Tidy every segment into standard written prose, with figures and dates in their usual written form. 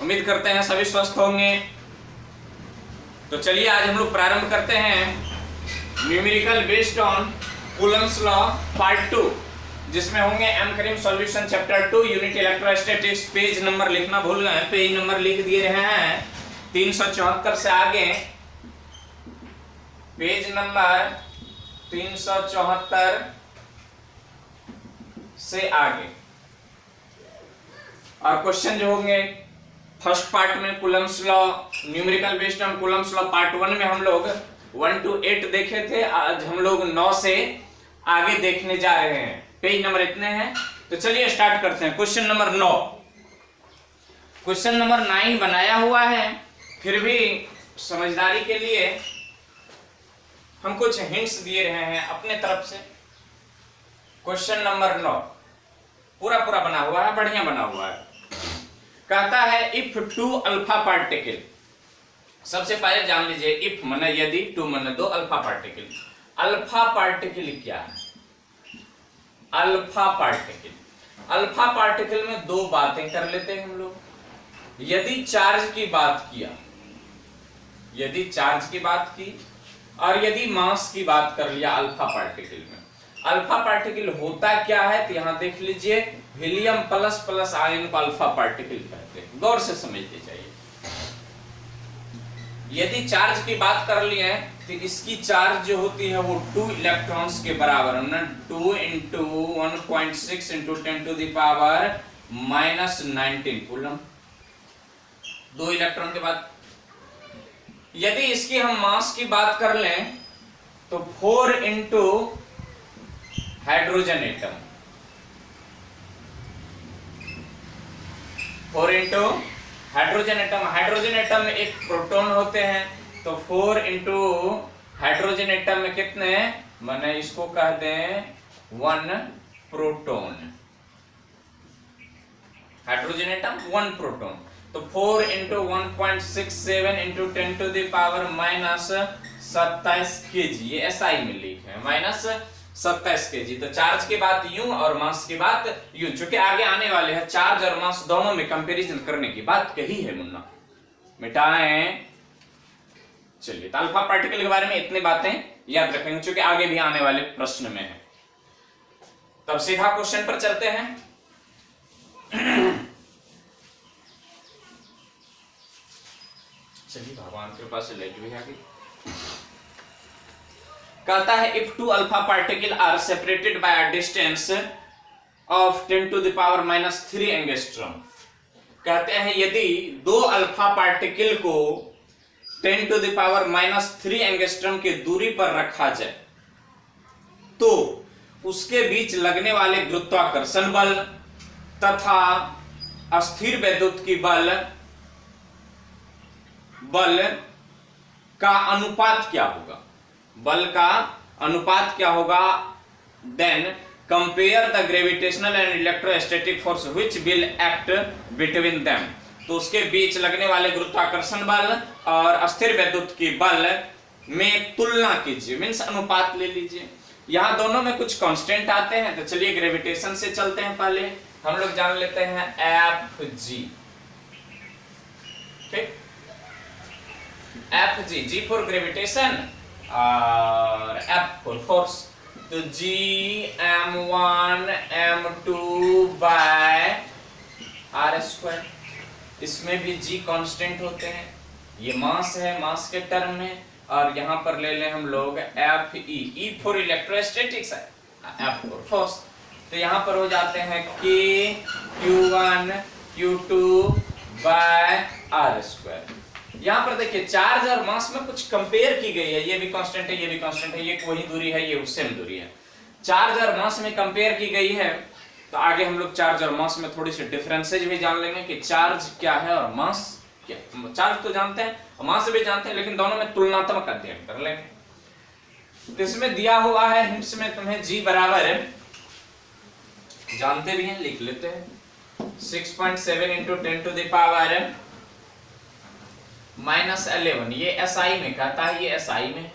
उम्मीद करते हैं सभी स्वस्थ होंगे। तो चलिए आज हम लोग प्रारंभ करते हैं numerical based on Coulomb's law part 2, जिसमें होंगे M Karim solution chapter 2 unit electrostatics. Page number लिखना भूल गए, पेज नंबर लिख दिए रहे हैं 374 से आगे, पेज नंबर 374 से आगे। और क्वेश्चन जो होंगे फर्स्ट पार्ट में Coulomb's law numerical based on Coulomb's law part 1 में हम लोग 1 to 8 देखे थे। आज हम लोग 9 से आगे देखने जा रहे हैं। पेज नंबर इतने हैं, तो चलिए स्टार्ट करते हैं। Question number 9। क्वेश्चन नंबर 9 बनाया हुआ है, फिर भी समझदारी के लिए हम कुछ हिंट्स दिए रहे हैं अपने तरफ से। क्वेश्चन नंबर 9 पूरा बना हुआ है, बढ़िया बना हुआ है। कहता है इफ टू अल्फा पार्टिकल, सबसे पहले जान लीजिए इफ माने यदि, टू माने दो, अल्फा पार्टिकल। अल्फा पार्टिकल क्या है? अल्फा पार्टिकल में दो बातें कर लेते हैं हम लोग। यदि चार्ज की बात किया, यदि चार्ज की बात की और यदि मास की बात कर लिया अल्फा पार्टिकल में। अल्फा पार्टिकल होता क्या है तो यहां देख लीजिए, हीलियम प्लस प्लस आयन को अल्फा पार्टिकल कहते हैं। गौर से समझते जाइए। यदि चार्ज की बात कर लिए तो इसकी चार्ज जो होती है वो 2 इलेक्ट्रॉन्स के बराबर है ना, 2 × 1.6 × 10⁻⁻19 कूलम। 2 इलेक्ट्रॉन के बाद यदि इसकी हम मास की बात कर लें तो 4 × hydrogen atom, 4 × hydrogen atom. Hydrogen atom में एक प्रोटॉन होते हैं, तो 4 × हाइड्रोजन एटम में कितने, माने इसको कह दें 1 प्रोटॉन। हाइड्रोजन एटम 1 प्रोटॉन, तो 4 × 1.67 × 10⁻⁻27 kg, ये SI में लिखे हैं -27 kg। तो चार्ज की बात यूं और मास की बात यूं, चूंकि आगे आने वाले हैं चार्ज और मास दोनों में कंपैरिजन करने की बात कही है मुन्ना, मिटाएं। चलिए, तो अल्फा पार्टिकल के बारे में इतनी बातें याद रखेंगे, चूंकि आगे भी आने वाले प्रश्न में है। तब सीधा क्वेश्चन पर चलते हैं। चलिए, भगवान की कृपा से लाइट भी आ गई। कहता है if two alpha particle are separated by a distance of 10⁻³ angstrom. कहते हैं यदि दो अल्फा पार्टिकल को 10⁻³ एंगस्ट्रॉम की दूरी पर रखा जाए तो उसके बीच लगने वाले गुरुत्वाकर्षण बल तथा अस्थिर वैद्युत की बल का अनुपात क्या होगा? बल का अनुपात क्या होगा? Then compare the gravitational and electrostatic force which will act between them. तो उसके बीच लगने वाले गुरुत्वाकर्षण बल और अस्थिर वैद्युत की बल में तुलना कीजिए, मीन्स अनुपात ले लीजिए। यहां दोनों में कुछ कांस्टेंट आते हैं, तो चलिए ग्रेविटेशन से चलते हैं। पहले हम लोग जान लेते हैं Fg, ठीक, Fg, G फॉर ग्रेविटेशन और F फॉर फोर्स। तो Gm1 m2/r²। इसमें भी G कांस्टेंट होते हैं, ये मास है, मास के टर्म में। और यहां पर ले लें हम लोग Fe, E फॉर इलेक्ट्रोस्टैटिक्स है, F फॉर फोर्स। तो यहां पर हो जाते हैं K Q1 Q2/r²। यहां पर देखिए चार्ज और मास में कुछ कंपेयर की गई है, ये भी कांस्टेंट है, ये भी कांस्टेंट है, ये वही दूरी है, ये सेम दूरी है। चार्ज और मास में कंपेयर की गई है, तो आगे हम लोग चार्ज और मास में थोड़ी सी डिफरेंसेज भी जान लेंगे कि चार्ज क्या है और मास क्या। चार्ज तो जानते हैं और मास भी जानते हैं, लेकिन दोनों में तुलनात्मक अध्ययन कर लेंगे। तो इसमें दिया हुआ है हिंट्स में तुम्हें G बराबर है, जानते भी हैं, लिख लेते हैं 6.7 × 10⁻⁻11। ये SI में कहता है, ये SI में।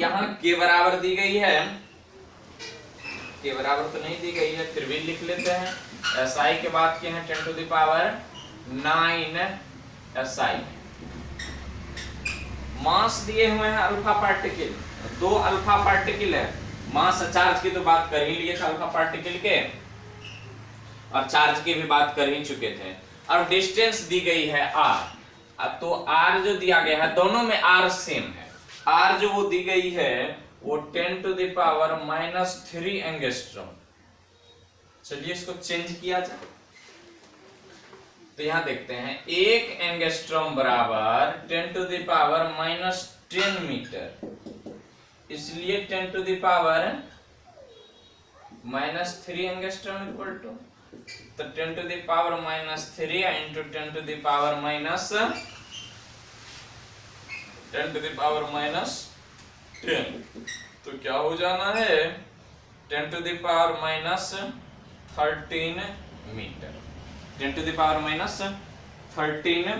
यहां के बराबर दी गई है, के बराबर तो नहीं दी गई है, फिर भी लिख लेते हैं SI के बाद किए हैं 10 टू द पावर 9 SI। मास दिए हुए हैं अल्फा पार्टिकल, 2 अल्फा पार्टिकल है। मास चार्ज की तो बात कर ही लिए थे अल्फा पार्टिकल के, और चार्ज की भी बात कर ही चुके थे। और डिस्टेंस दी गई है r, तो r जो दिया गया है दोनों में r सेम है। r जो वो दी गई है वो 10 टू द पावर -3 एंगस्ट्रॉम। चलिए इसको चेंज किया जाए, तो यहां देखते हैं 1 एंगस्ट्रॉम बराबर 10 टू द पावर -10 मीटर, इसलिए 10 to the power -3 angstrom equal to, तो 10 to the power -3 into 10 to the power -10 to the power -10, तो क्या हो जाना है 10 to the power -13 metre, 10 to the power -13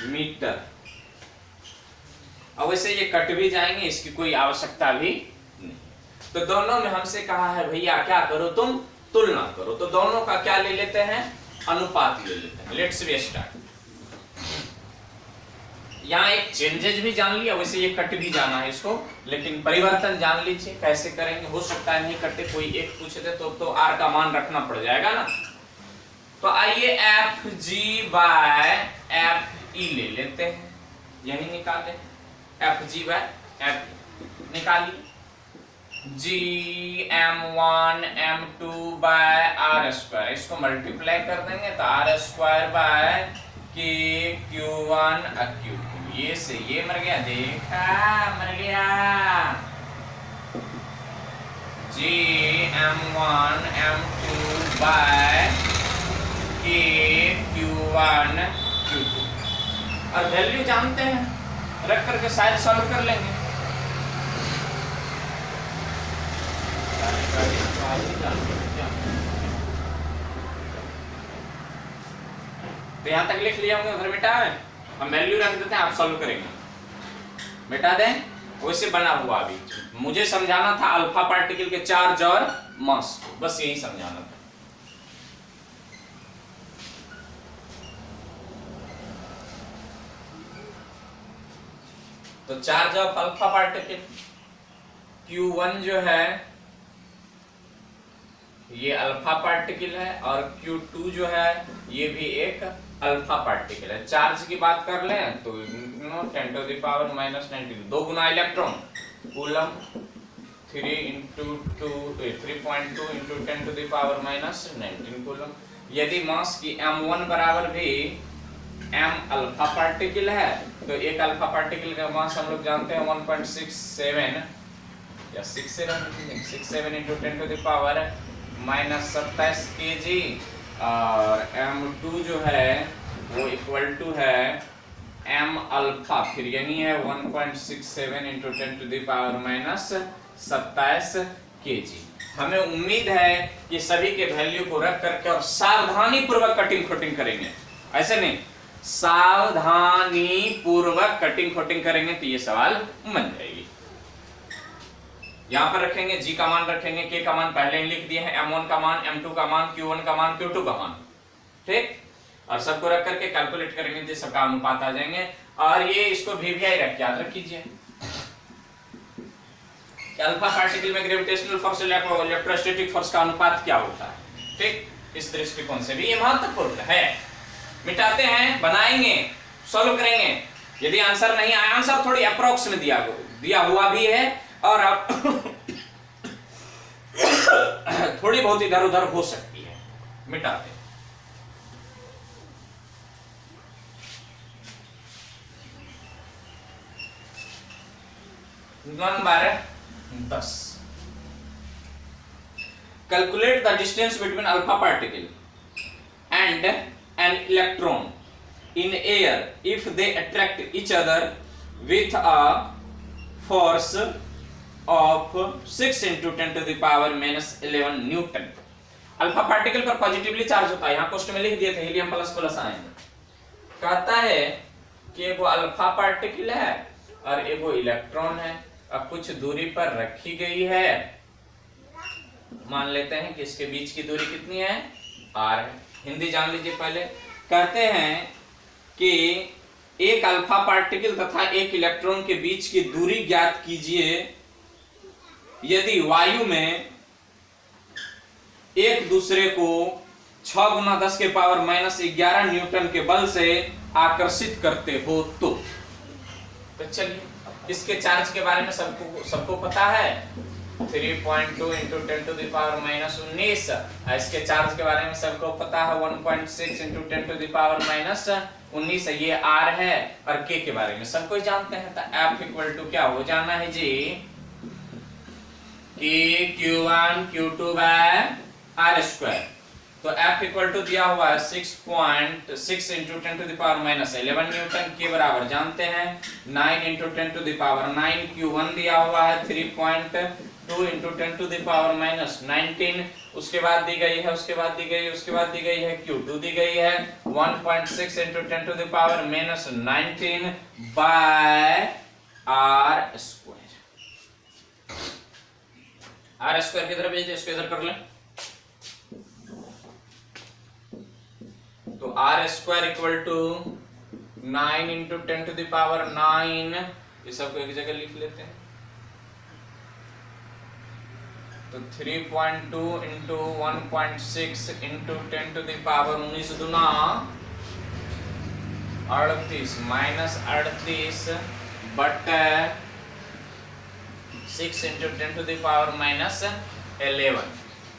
metre. अब वैसे ये कट भी जाएंगे, इसकी कोई आवश्यकता भी नहीं। तो दोनों में हमसे कहा है भैया क्या करो, तुम तुलना करो, तो दोनों का क्या ले लेते हैं, अनुपात ले लेते हैं। Let's we start. यहाँ एक चेंजेस भी जान लिया, वैसे ये कट भी जाना है इसको, लेकिन परिवर्तन जान लीजिए कैसे करेंगे। हो सकता है नहीं कटे, कोई एक पूछे थे तो r का मान रखना पड़ जाएगा ना। तो आइए FG बाय FE ले लेते हैं, यही निकाले। FG बाय FE निकालिए, G M1 M2 by R², इसको मल्टीप्लाई कर देंगे तो R² bye K Q1 Q2, ये से ये मर गया, देखा मर गया। G M1 M2 by K Q1 Q2, और वैल्यू जानते हैं, रख करके शायद सॉल्व कर लेंगे। तो यहां तक लिख लिया होंगे, घर मिटा है, हम वैल्यू रख देते हैं, आप सॉल्व करेंगे। मिटा दें, वैसे बना हुआ अभी मुझे समझाना था अल्फा पार्टिकल के चार्ज और मास को, बस यही समझाना था। तो charge of alpha particle Q1 जो है ये अल्फा पार्टिकल है, और Q2 जो है ये भी एक अल्फा पार्टिकल है। चार्ज की बात कर लें तो 10 टू द पावर -19, 2 गुना electron, coulomb 3 into 3.2 into 10 to the power -19 coulomb. यदि मास की M1 बराबर भी M अल्फा पार्टिकल है, तो एक अल्फा पार्टिकल का मास हम लोग जानते हैं 1.67 या 67 into 10 to the power -27 kg, और M2 जो है वो इक्वल टू है M अल्फा, फिर यही है 1.67 into 10 to the power -27 kg। हमें उम्मीद है कि सभी के वैल्यू को रख करके और सावधानी पूर्वक कटिंग खोटिंग करेंगे, ऐसे नहीं, सावधानी पूर्वक कटिंग खोटिंग करेंगे तो ये सवाल बन जाएगी। यहां पर रखेंगे G का मान, रखेंगे K का मान पहले ही लिख दिए हैं, M1 का मान, M2 का मान, Q1 का मान, Q2 का मान, ठीक। और सबको रख करके कैलकुलेट करेंगे तो सबका अनुपात आ जाएंगे। और ये इसको VVI रख के याद रख कीजिए, अल्फा पार्टिकल में ग्रेविटेशनल फोर्स इलेक्ट्रोस्टैटिक फोर्स का अनुपात क्या होता है, ठीक। इस दृष्टिकोण से भी ये महत्वपूर्ण है। मिटाते हैं, बनाएंगे, सॉल्व करेंगे। यदि आंसर नहीं आया, आंसर थोड़ी अप्रोक्स में दिया हुआ भी है, और आप थोड़ी बहुत इधर उधर हो सकती है। मिटाते हैं। Number 10, calculate the distance between alpha particle and an electron in air if they attract each other with a force of 6 into 10 to the power -11 Newton. Alpha particle पर पॉजिटिवली चार्ज होता है, यहाँ क्वेश्चन में लिख दिए थे helium plus plus आएंगे। कहता है कि एगो अल्फा पार्टिकल है और एगो इलेक्ट्रॉन है, और कुछ दूरी पर रखी गई है। मान लेते हैं कि इसके बीच की दूरी कितनी है आर है। हिंदी जान लीजिए पहले। कहते हैं कि एक अल्फा पार्टिकल तथा एक इलेक्ट्रॉन के बीच की दूरी ज्ञात कीजिए यदि वायु में एक दूसरे को 6 गुना 10 के पावर -11 न्यूटन के बल से आकर्षित करते हो तो चलिए इसके चार्ज के बारे में सबको पता है। 3.2 इंटू 10 टू द पावर -19। इसके चार्ज के बारे में सबको पता है 1.6 इंटू 10 टू द पावर -19। ये आर है। और के बारे में सबको जानते हैं। तो F इक्वल टू क्या हो जाना है जी कि Q1 Q2 by R square. तो F इक्वल टू दिया हुआ है 6.6 into 10 to the power -11 newton के बराबर जानते हैं 9 into 10 to the power 9। Q1 दिया हुआ है 3.2 इंटू 10 टू द पावर -19। उसके बाद दी गई है उसके बाद दी गई है Q2 दी गई है 1.6 into 10 to the power -19 by R square. R square की तरफ भेज इसको इधर कर लें। तो R square equal to 9 into 10 to the power 9। ये सबको एक जगह लिख लेते हैं। तो 3.2 into 1.6 into 10 to the power 19 दुना 38 -38 बटे 6 इंटू 10 टू द पावर -11।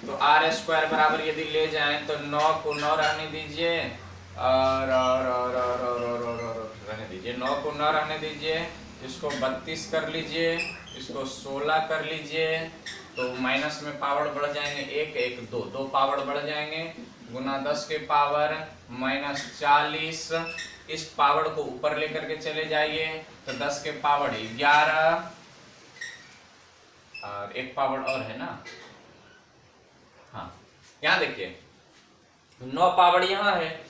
तो आर स्क्वायर बराबर यदि ले जाएं तो 9 को 9 रहने दीजिए और रहने दीजिए 9 को 9 रहने दीजिए। इसको 32 कर लीजिए, इसको 16 कर लीजिए। तो माइनस में पावर बढ़ जाएंगे 1 1 2 2 पावर बढ़ जाएंगे गुना 10 के पावर -40। इस पावर को ऊपर लेकर के चले जाइए तो 10 के पावर 11 और एक पावर और है ना। हाँ यहाँ देखिए 9 पावर यहाँ है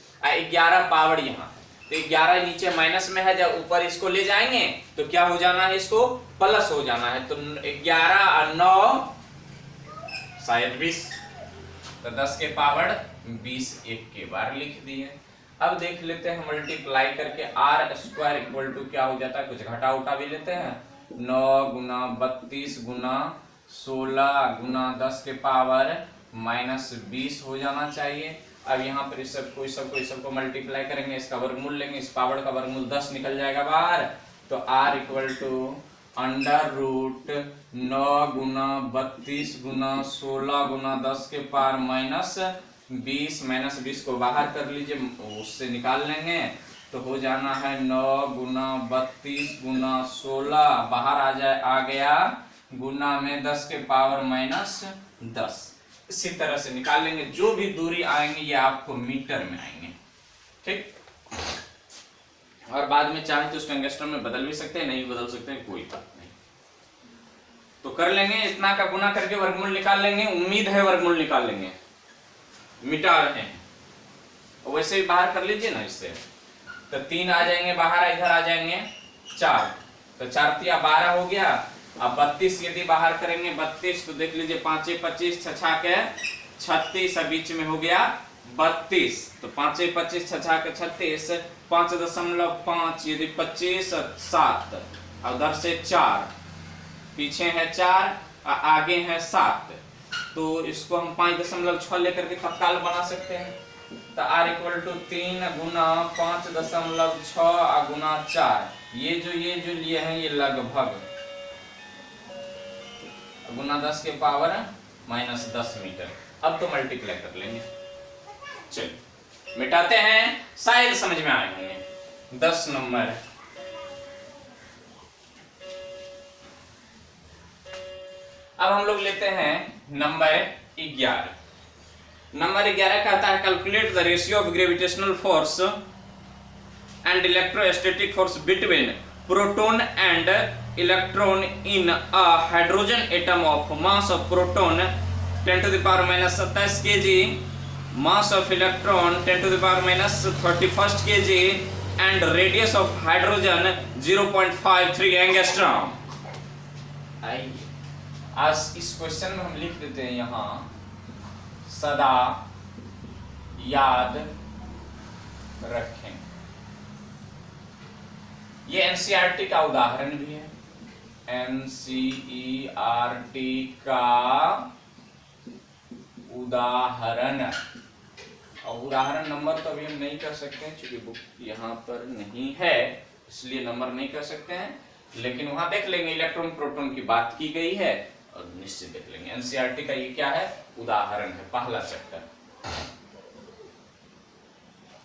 11 पावर यहाँ। तो 11 नीचे माइनस में है, जब ऊपर इसको ले जाएंगे तो क्या हो जाना है, इसको प्लस हो जाना है। तो 11 और 9 शायद 20। तो 10 के पावर 20 एक के बार लिख दिए। अब देख लेते हैं मल्टीप्लाई करके आर स्क्वायर इक्वल टू क्या हो जाता है, कुछ घटा उठा भी लेते हैं। 9 गुना 32 गुना 16 गुना 10 के पावर -20 हो जाना चाहिए। अब यहाँ पर इस सबको मल्टीप्लाई करेंगे, इसका वर्गमूल लेंगे, इस पावर का वर्गमूल 10 निकल जाएगा बाहर। तो r इक्वल टू √9 गुना 32 गुना 16 गुना 10 के पावर -20 को बाहर कर लीजिए, उससे निकाल लेंगे तो हो जाना है 9 गुना 32 गुना 16 बाहर आ गया गुना में 10 के पावर -10। इसी तरह से निकाल लेंगे। जो भी दूरी आएंगे ये आपको मीटर में आएंगे, ठीक। और बाद में चाहे तो उसको एंगस्ट्रम में बदल भी सकते हैं, नहीं बदल सकते हैं, कोई बात नहीं। तो कर लेंगे, इतना का गुना करके वर्गमूल निकाल लेंगे। उम्मीद है वर्गमूल निकाल लेंगे, मिटा रहे हैं। वैसे भी बाहर कर लीजिए ना इससे। तो 3 आ जाएंगे बाहर, इधर आ जाएंगे 4। तो 4 तिया 12 हो गया। अब 32 यदि बाहर करेंगे 32 तो देख लीजिए 5 25 6 के 36 बीच में हो गया 32। तो 5 25 6 के 36 5.5 यदि 25 7 और उधर से 4 पीछे है 4 आगे है 7। तो इसको हम 5.6 लेकर के तत्काल बना सकते हैं। तो r इक्वल टू 3 गुना 5.6 गुना 4। ये जो लिए हैं ये लगभग गुना 10 के पावर -10 मीटर। अब तो मल्टीप्लाई कर लेंगे। चलिए मिटाते हैं, शायद समझ में आए होंगे। 10 नंबर अब हम लोग लेते हैं नंबर 11। नंबर 11 कहता है calculate the ratio of gravitational force and electrostatic force between proton and electron in a hydrogen atom of mass of proton 10 to the power -27 kg, mass of electron 10 to the power -31 kg and radius of hydrogen 0.53 angstrom. आइए आज इस question में हम लिख देते हैं यहाँ सदा याद रखें। ये एनसीईआरटी का उदाहरण भी है, एनसीईआरटी का उदाहरण। और उदाहरण नंबर तो अभी हम नहीं कर सकते हैं क्योंकि बुक यहाँ पर नहीं है, इसलिए नंबर नहीं कर सकते हैं, लेकिन वहां देख लेंगे इलेक्ट्रॉन प्रोटॉन की बात की गई है और निश्चित देख लेंगे। एनसीईआरटी का ये क्या है, उदाहरण है, पहला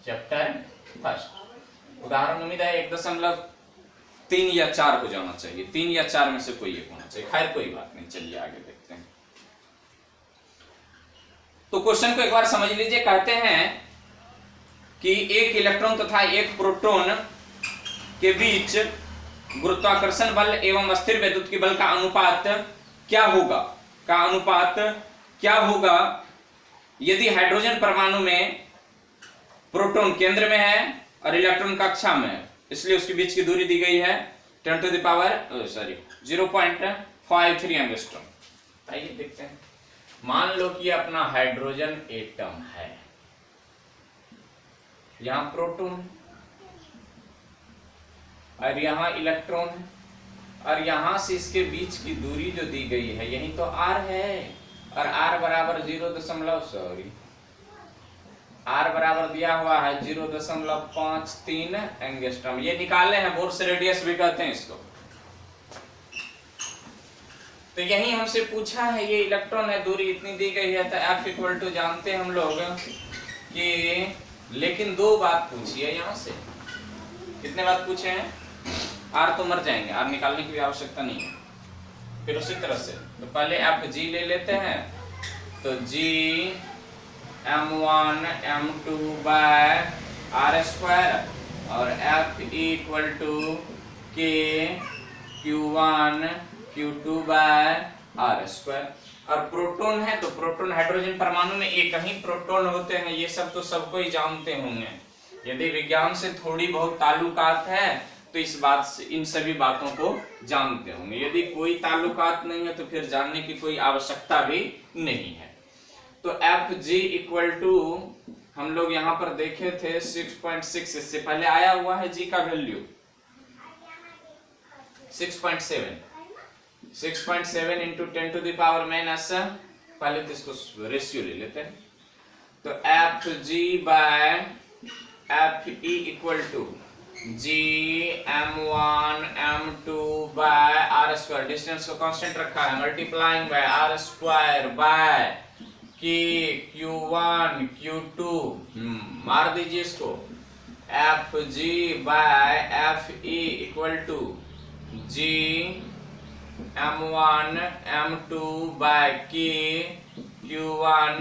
चैप्टर फर्स्ट। उदाहरण उम्मीद है 1.3 या 4 हो जाना चाहिए, 3 या 4 में से कोई एक होना चाहिए, खैर कोई बात नहीं, चलिए आगे देखते हैं। तो क्वेश्चन को एक बार समझ लीजिए। कहते हैं कि एक इलेक्ट्रॉन तथा एक प्रोटॉन के बीच गुरुत्वाकर्षण बल एवं स्थिर वैद्युत बल का अनुपात क्या होगा यदि हाइड्रोजन परमाणु में प्रोटॉन केंद्र में है और इलेक्ट्रॉन कक्षा में है। इसलिए उसके बीच की दूरी दी गई है 0.53 एंगस्ट्रॉम। आइए देखते हैं। मान लो कि अपना हाइड्रोजन एटम है, यहां प्रोटॉन और यहां इलेक्ट्रॉन है, और यहां से इसके बीच की दूरी जो दी गई है यही तो r है, और r बराबर 0.53 R बराबर दिया हुआ है 0.53 एंगस्ट्रॉम। ये निकाले हैं, बोर्स रेडियस भी कहते हैं इसको। तो यही हमसे पूछा है, ये इलेक्ट्रॉन है, दूरी इतनी दी गई है, तो F इक्वल टू जानते हैं हम लोग कि, लेकिन दो बात पूछी है यहाँ से। कितने बात पूछे हैं? R तो मर जाएंगे, R निकालने की भी आवश्यकता नहीं है। फिर उसी तरह से तो पहले आप G ले लेते हैं, तो G m1 m2 by r square और F equal to K q1 q2 by r square. और प्रोटॉन है तो प्रोटॉन, हाइड्रोजन परमाणु में एक ही प्रोटॉन होते हैं, ये सब तो सबको ही जानते होंगे। यदि विज्ञान से थोड़ी बहुत ताल्लुकात है तो इस बात से, इन सभी बातों को जानते होंगे। यदि कोई ताल्लुकात नहीं है तो फिर जानने की कोई आवश्यकता भी नहीं है। तो Fg इक्वल टू हम लोग यहाँ पर देखे थे 6.6, इससे पहले आया हुआ है G का value 6.7 into 10 to the power minus, पहले तो इसको रेशियो ले लेते हैं। तो Fg by Fe equal to G m1 m2 by r square, distance को कांस्टेंट रखा है, multiplying by r square by K q1 q2, मार दीजिए इसको, Fg by Fe equal to G m1 m2 by K q1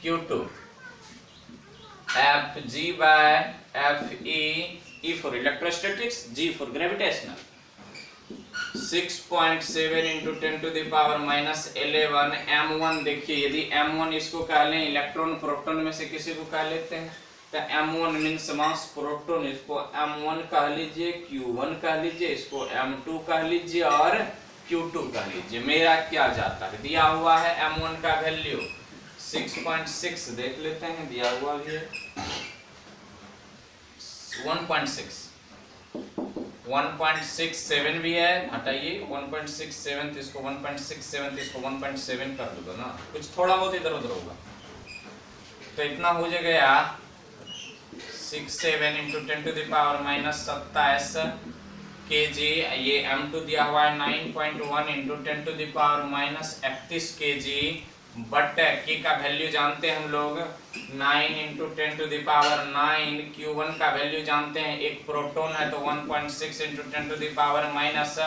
q2, Fg by Fe, E for electrostatics, G for gravitational। 6.7 into 10 to the power minus 11 m1। देखिए यदि m1 इसको कह लें, electron proton में से किसी को कह लेते हैं, तो m1 मीन्स मास प्रोटॉन, इसको m1 कह लीजिए, q1 कह लीजिए, इसको m2 कह लीजिए और q2 कह लीजिए। मेरा क्या जाता है, दिया हुआ है m1 का वैल्यू 6.6, देख लेते हैं, दिया हुआ भी है 1.67 भी है, हटाइए 1.67, तो इसको 1.67, तो इसको 1.7 कर दूंगा ना, कुछ थोड़ा बहुत इधर उधर होगा, तो इतना हो जाएगा 67 into 10 to the power minus 27 kg। ये m2 दिया हुआ है 9.1 into 10 to the power minus 31 kg, but k का वैल्यू जानते हैं हम लोग 9 into 10 to the power 9, q1 का वैल्यू जानते हैं, एक प्रोटॉन है तो 1.6 into 10 to the power minus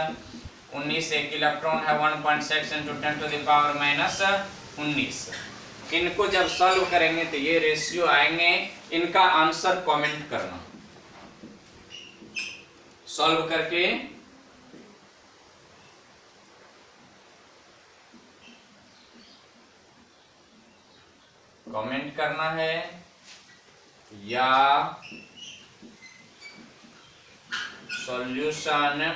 19, एक इलेक्ट्रॉन है 1.6 into 10 to the power minus 19। इनको जब सॉल्व करेंगे तो ये रेशियो आएंगे, इनका आंसर कमेंट करना, सॉल्व करके कमेंट करना है या सॉल्यूशन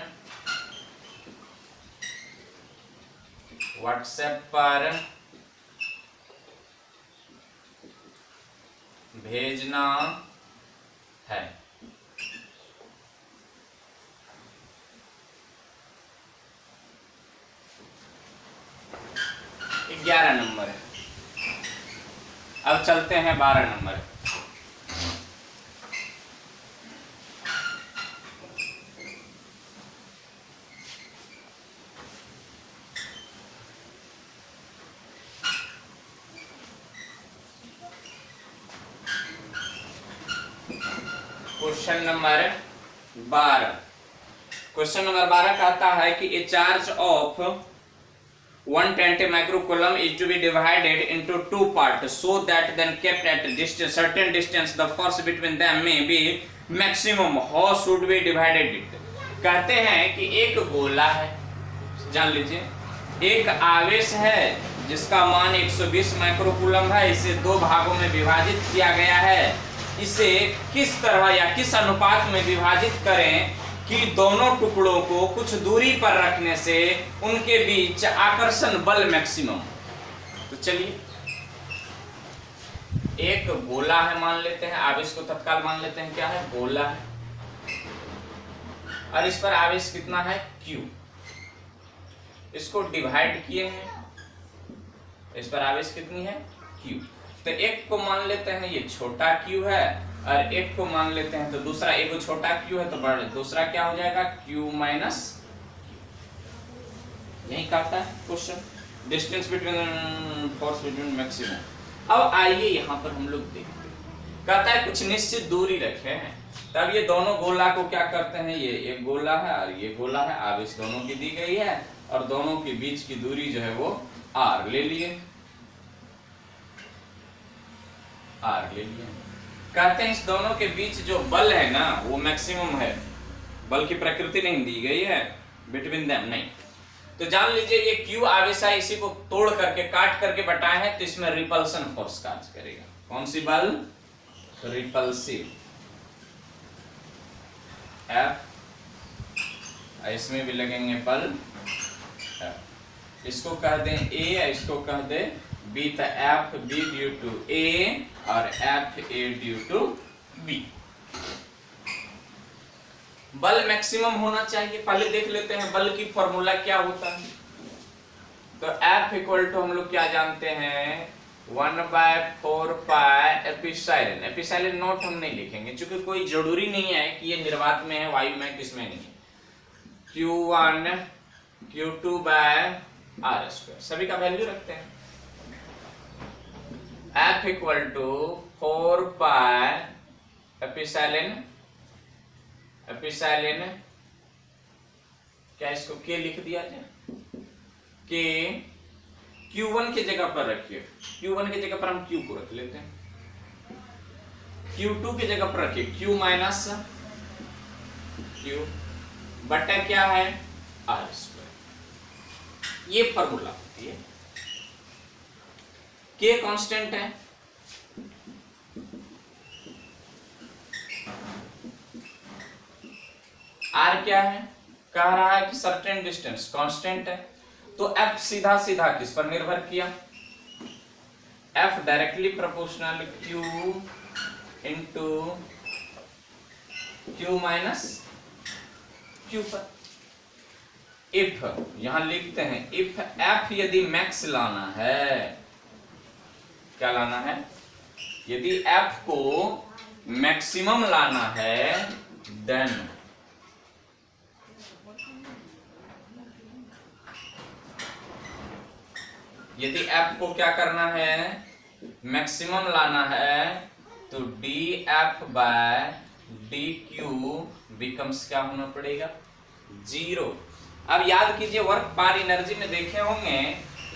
व्हाट्सएप पर भेजना है। 11 नंबर है। अब चलते हैं 12 number. Question number 12। Question number 12 कहता है कि ए charge of 120 microcoulomb is to be divided into two parts so that then kept at distance certain distance the force between them may be maximum. How should we divided it? कहते हैं कि एक गोला है, जान लीजिए, एक आवेश है जिसका मान 120 माइक्रोकूलम है, इसे दो भागों में विभाजित किया गया है। इसे किस तरह या किस अनुपात में विभाजित करें कि दोनों टुकड़ों को कुछ दूरी पर रखने से उनके बीच आकर्षण बल मैक्सिमम। तो चलिए, एक गोला है मान लेते हैं, आवेश को तत्काल मान लेते हैं क्या है, गोला है, और इस पर आवेश कितना है, Q। इसको डिवाइड किए हैं, इस पर आवेश कितनी है, Q। तो एक को मान लेते हैं ये छोटा Q है, और एक को मान लेते हैं तो दूसरा, एक को छोटा Q है तो बड़ा, दूसरा क्या हो जाएगा, Q माइनस। यही कहता है question, distance between force between maximum. अब आइए यहाँ पर हम लोग देखते हैं, कहता है कुछ निश्चित दूरी रखे हैं, तब ये दोनों गोला को क्या करते हैं, ये एक गोला है और ये गोला है, आवेश दोनों की दी गई है और दोनों के बीच की दूरी जो है वो R ले लिए, R ले लिए। कहते हैं इस दोनों के बीच जो बल है ना वो मैक्सिमम है, बल की प्रकृति नहीं दी गई है, बिटवीन देम नहीं। तो जान लीजिए ये Q आवेश है, इसी को तोड़ करके काट करके बताए हैं तो इसमें रिपल्सन फोर्स कार्य करेगा। कौन सी बल, रिपल्सिव F, इसमें भी लगेंगे बल F। इसको कह दें A, इसको कह दे B, तो F B due to A और F A due to B। बल मैक्सिमम होना चाहिए। पहले देख लेते हैं बल की फॉर्मूला क्या होता है। तो F इक्वल टू हम लोग क्या जानते हैं, 1/4 पाई एपिसाइलन। एपिसाइलन नॉट हम नहीं लिखेंगे क्योंकि कोई जरूरी नहीं है कि ये निर्वात में है, वायु में, किसमें नहीं है। Q1 Q2 by R square, सभी का वैल्यू रखते हैं। F इक्वल टू 4 पाई एपिसाइलन, एपिसाइलन क्या, इसको K लिख दिया जाए, K Q1 की जगह पर रखिए, Q1 की जगह पर हम Q को रख लेते हैं, Q2 की जगह पर रखिए Q माइनस Q बटा क्या है, R स्क्वायर। ये फॉर्मूला होती है। K कांस्टेंट है, R क्या है, कह रहा है कि सर्टेन डिस्टेंस कांस्टेंट है, तो F सीधा सीधा किस पर निर्भर किया, F directly proportional Q into Q minus Q पर। इफ यहां लिखते हैं, इफ F यदि मैक्स लाना है, क्या लाना है, यदि F को मैक्सिमम लाना है, देन यदि F को क्या करना है, मैक्सिमम लाना है, तो dF बाय dQ बिकम्स क्या होना पड़ेगा, 0। अब याद कीजिए वर्क पर एनर्जी में देखे होंगे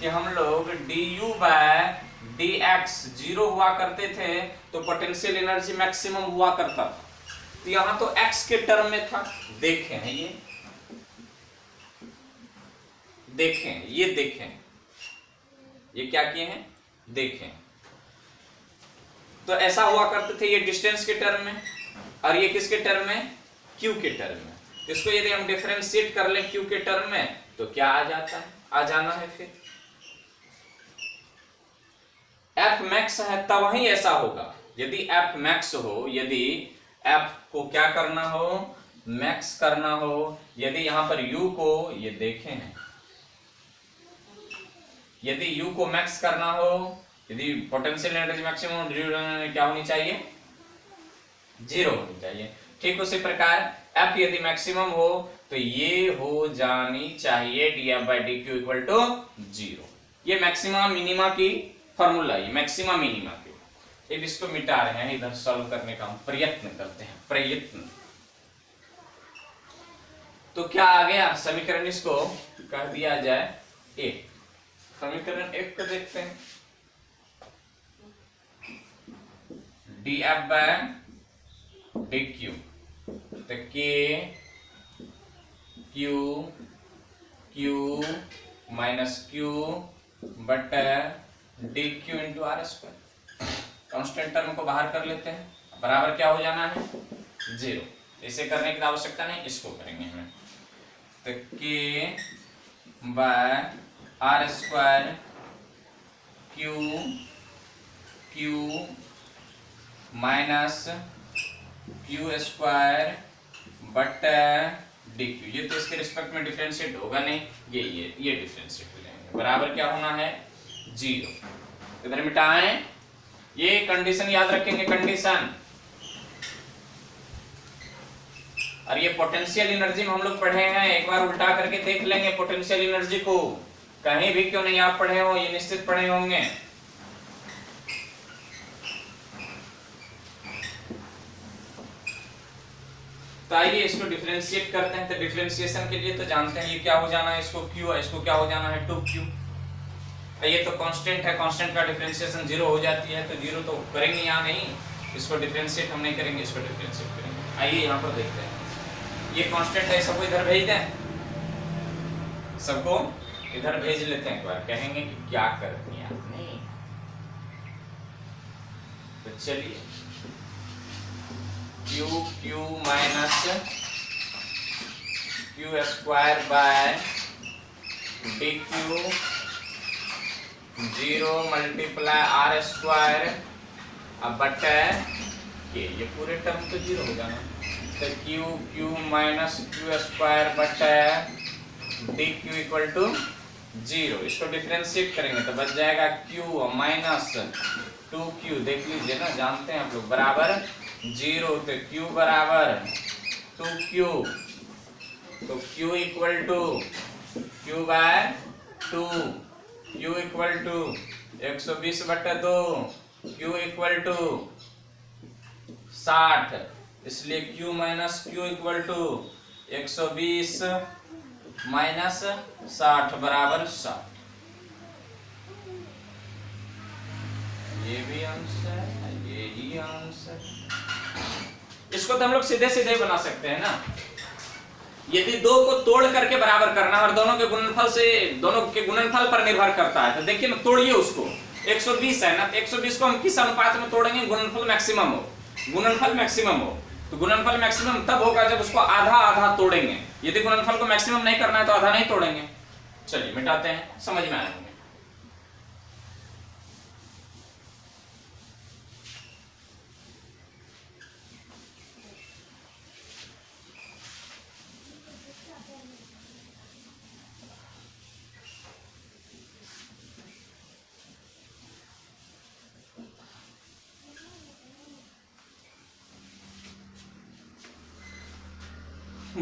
कि हम लोग du बाय dx 0 हुआ करते थे तो पोटेंशियल एनर्जी मैक्सिमम हुआ करता था। तो यहां तो x के टर्म में था, देखें ये, देखें ये, देखें ये क्या किए हैं, देखें। तो ऐसा हुआ करते थे, ये डिस्टेंस के टर्म में और ये किसके टर्म में, Q के टर्म में। इसको यदि हम डिफरेंशिएट कर लें Q के टर्म में तो क्या आ जाता है, आ जाना है, फिर F मैक्स है तब ही ऐसा होगा यदि एफ मैक्स हो, यदि एफ को क्या करना हो, मैक्स करना हो, यदि यहां पर यू को, ये देखें, यदि यू को मैक्स करना हो, यदि पोटेंशियल एनर्जी मैक्सिमम क्या होनी चाहिए, 0 होनी चाहिए। ठीक उसी प्रकार एफ यदि मैक्सिमम हो तो ये हो जानी चाहिए dF/dq इक्वल टू 0। ये मैक्सिमा मिनिमा की फॉर्मूला है, मैक्सिमा मिनिमा की। अब इसको मिटा रहे हैं, इधर सॉल्व करने का हम प्रयत्न करते हैं, प्रयत्न। तो क्या आ गया समीकरण, इसको कह दिया जाए 1। समीकरण 1 को देखते हैं, dF/dq तो q माइनस q बटा dq into R square. Constant term को बाहर कर लेते हैं, बराबर क्या हो जाना है, 0। इसे करने की आवश्यकता नहीं, इसको करेंगे हमें। तो k by R square q minus q square बटा dq। ये तो इसके रिस्पेक्ट में डिफरेंशिएट होगा नहीं, ये डिफरेंशिएट हो जाएंगे, बराबर क्या होना है, 0। इधर मिटाएं, ये कंडीशन याद रखेंगे, कंडीशन। और ये पोटेंशियल एनर्जी में हम लोग पढ़े हैं, एक बार उल्टा करके देख लेंगे पोटेंशियल एनर्जी को, कहीं भी क्यों नहीं आप पढ़े हो, ये निश्चित पढ़े होंगे। तो आइए इसको डिफरेंशिएट करते हैं। तो डिफरेंशिएशन के लिए तो जानते हैं ये क्या हो जाना है, इसको q, इसको क्या हो जाना है 2q। ये तो कांस्टेंट है, कांस्टेंट का डिफरेंशिएशन 0 हो जाती है, तो 0 तो करेंगे यहाँ नहीं, इसको डिफरेंशिएट हम नहीं करेंगे, इसको डिफरेंशिएट करेंगे। आइए यहाँ पर देखते हैं, ये कांस्टेंट है, सबको इधर भेज दें, सबको इधर भेज लेते हैं। एक बार कहेंगे कि क्या कर दिया आपने, तो चलिए q minus q square by dq 0 multiply R square अब बटा के, ये पूरे टर्म तो 0 हो जाना। तो q माइनस q स्क्वायर बटा dq इक्वल टू 0। इसको डिफरेंशिएट करेंगे तो बच जाएगा q माइनस 2q, देख लीजिए ना, जानते हैं आप लोग, बराबर 0। तो q बराबर 2q, तो q equal to q by 2, q equal to 120 बटा 2, q इक्वल टू 60, इसलिए q minus q equal to 120 minus 60 बराबर 60। ये भी आंसर है, ये ही आंसर। इसको तो हम लोग सीधे सीधे बना सकते हैं ना, यदि 2 को तोड़ करके बराबर करना और दोनों के गुणनफल से, दोनों के गुणनफल पर निर्भर करता है, तो देखिए ना, तोड़िए उसको, 120 है ना, तो 120 को हम किस अनुपात में तोड़ेंगे, गुणनफल मैक्सिमम हो, गुणनफल मैक्सिमम हो। तो गुणनफल मैक्सिमम तब होगा जब उसको आधा आधा तोड़ेंगे, यदि गुणनफल को मैक्सिमम नहीं करना है तो आधा नहीं तोड़ेंगे। चलिए मिटाते हैं, समझ में आएंगे।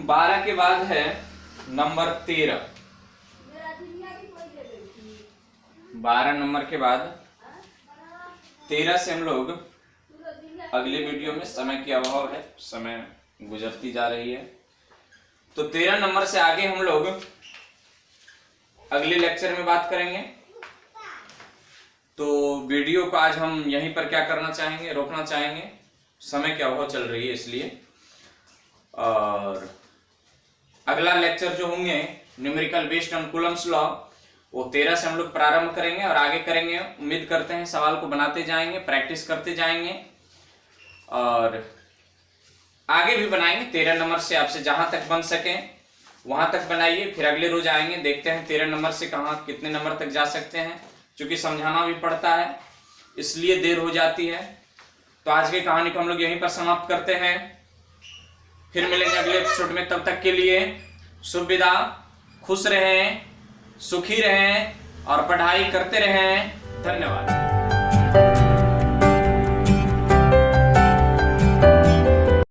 बारह के बाद है नंबर 13। 12 नंबर के बाद 13 से हम लोग अगले वीडियो में, समय की अभाव है, समय गुजरती जा रही है, तो 13 नंबर से आगे हम लोग अगले लेक्चर में बात करेंगे। तो वीडियो को आज हम यहीं पर क्या करना चाहेंगे, रोकना चाहेंगे, समय की अभाव चल रही है इसलिए। और अगला लेक्चर जो होंगे numerical based on Coulomb's law, वो 13 से हम लोग प्रारंभ करेंगे और आगे करेंगे। उम्मीद करते हैं सवाल को बनाते जाएंगे, प्रैक्टिस करते जाएंगे और आगे भी बनाएंगे। 13 नंबर से आपसे जहां तक बन सके वहां तक बनाइए, फिर अगले रोज आएंगे, देखते हैं 13 नंबर से कहां कितने नंबर तक जा सकते हैं। क्योंकि समझाना भी पड़ता है इसलिए देर हो जाती है। तो आज की कहानी को हम लोग यहीं पर समाप्त करते हैं। फिर मिलेंगे अगले एपिसोड में, तब तक के लिए शुभ विदा। खुश रहें, सुखी रहें और पढ़ाई करते रहें। धन्यवाद।